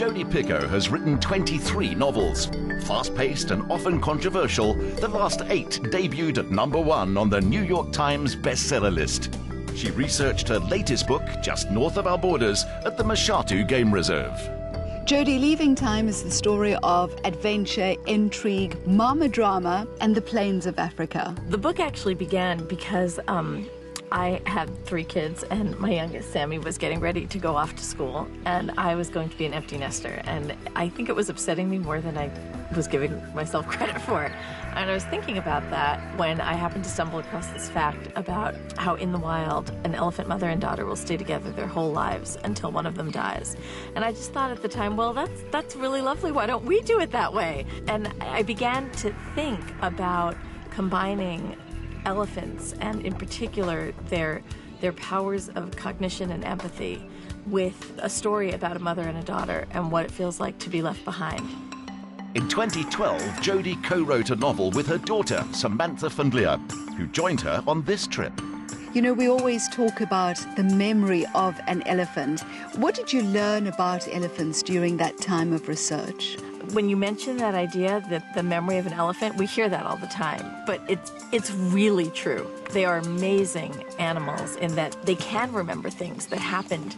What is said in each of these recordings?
Jodi Picoult has written 23 novels. Fast-paced and often controversial, the last 8 debuted at #1 on the New York Times bestseller list. She researched her latest book just north of our borders at the Mashatu Game Reserve. Jodi, Leaving Time is the story of adventure, intrigue, mama drama, and the plains of Africa. The book actually began because I had 3 kids, and my youngest, Sammy, was getting ready to go off to school, and I was going to be an empty nester, and I think it was upsetting me more than I was giving myself credit for. And I was thinking about that when I happened to stumble across this fact about how in the wild, an elephant mother and daughter will stay together their whole lives until one of them dies. And I just thought at the time, well, that's really lovely. Why don't we do it that way? And I began to think about combining elephants, and in particular their powers of cognition and empathy, with a story about a mother and a daughter and what it feels like to be left behind. In 2012, Jodi co-wrote a novel with her daughter, Samantha Van Leer, who joined her on this trip. You know, we always talk about the memory of an elephant. What did you learn about elephants during that time of research? When you mention that idea, that the memory of an elephant, we hear that all the time, but it's really true. They are amazing animals in that they can remember things that happened,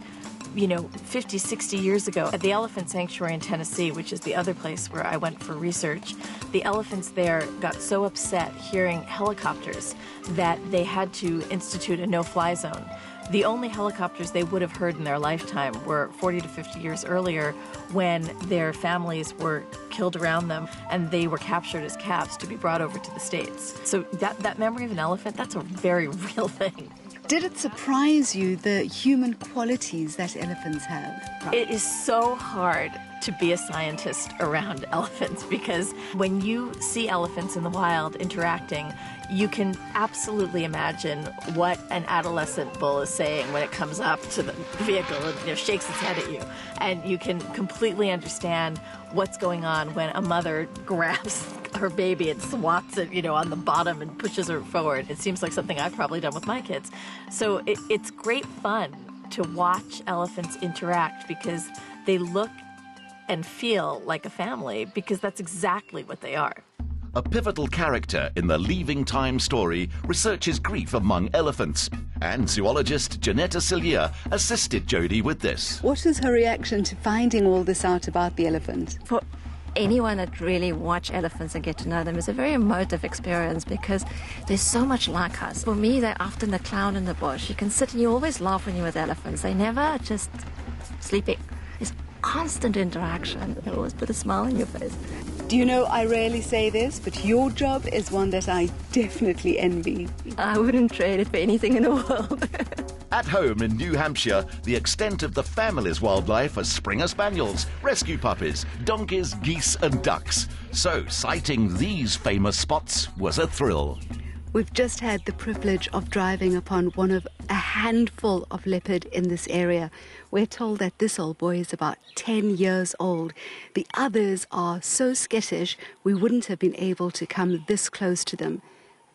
50, 60 years ago. At the Elephant Sanctuary in Tennessee, which is the other place where I went for research, the elephants there got so upset hearing helicopters that they had to institute a no-fly zone. The only helicopters they would have heard in their lifetime were 40 to 50 years earlier, when their families were killed around them and they were captured as calves to be brought over to the States. So that memory of an elephant, that's a very real thing. Did it surprise you, the human qualities that elephants have? It is so hard to be a scientist around elephants, because when you see elephants in the wild interacting, you can absolutely imagine what an adolescent bull is saying when it comes up to the vehicle and shakes its head at you. And you can completely understand what's going on when a mother grabs her baby and swats it, on the bottom and pushes her forward. It seems like something I've probably done with my kids. So it's great fun to watch elephants interact, because they look and feel like a family, because that's exactly what they are. A pivotal character in the Leaving Time story researches grief among elephants, and zoologist Janetta Cillier assisted Jodi with this. What was her reaction to finding all this out about the elephant? For anyone that really watch elephants and get to know them, is a very emotive experience, because they're so much like us. For me, they're often the clown in the bush. You can sit and you always laugh when you're with elephants. They never just sleeping. There's constant interaction. They always put a smile on your face. Do you know, I rarely say this, but your job is one that I definitely envy. I wouldn't trade it for anything in the world. At home in New Hampshire, the extent of the family's wildlife are Springer Spaniels, rescue puppies, donkeys, geese and ducks. So sighting these famous spots was a thrill. We've just had the privilege of driving upon one of a handful of leopard in this area. We're told that this old boy is about 10 years old. The others are so skittish we wouldn't have been able to come this close to them.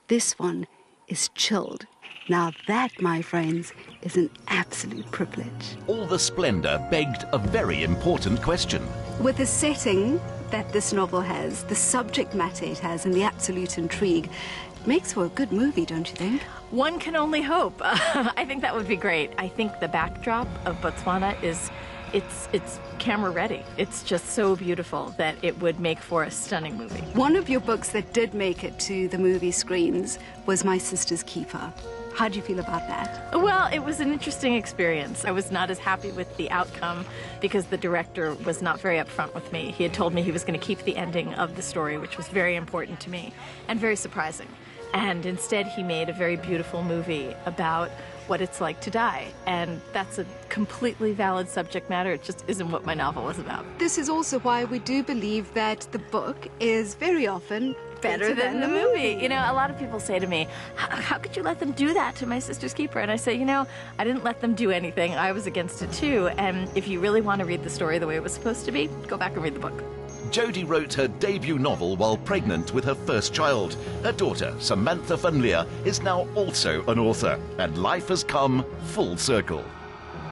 This one is chilled. Now that, my friends, is an absolute privilege. All the splendor begged a very important question. With the setting that this novel has, the subject matter it has, and the absolute intrigue, it makes for a good movie, don't you think? One can only hope. I think that would be great. I think the backdrop of Botswana it's camera ready. It's just so beautiful that it would make for a stunning movie. One of your books that did make it to the movie screens was My Sister's Keeper. How do you feel about that? Well, it was an interesting experience. I was not as happy with the outcome because the director was not very upfront with me. He had told me he was going to keep the ending of the story, which was very important to me and very surprising. And instead, he made a very beautiful movie about what it's like to die. And that's a completely valid subject matter. It just isn't what my novel was about. This is also why we do believe that the book is very often better than the movie. A lot of people say to me, how could you let them do that to My Sister's Keeper? And I say, I didn't let them do anything. I was against it too. And if you really want to read the story the way it was supposed to be, go back and read the book. Jodi wrote her debut novel while pregnant with her first child. Her daughter, Samantha Van Leer, is now also an author, and life has come full circle.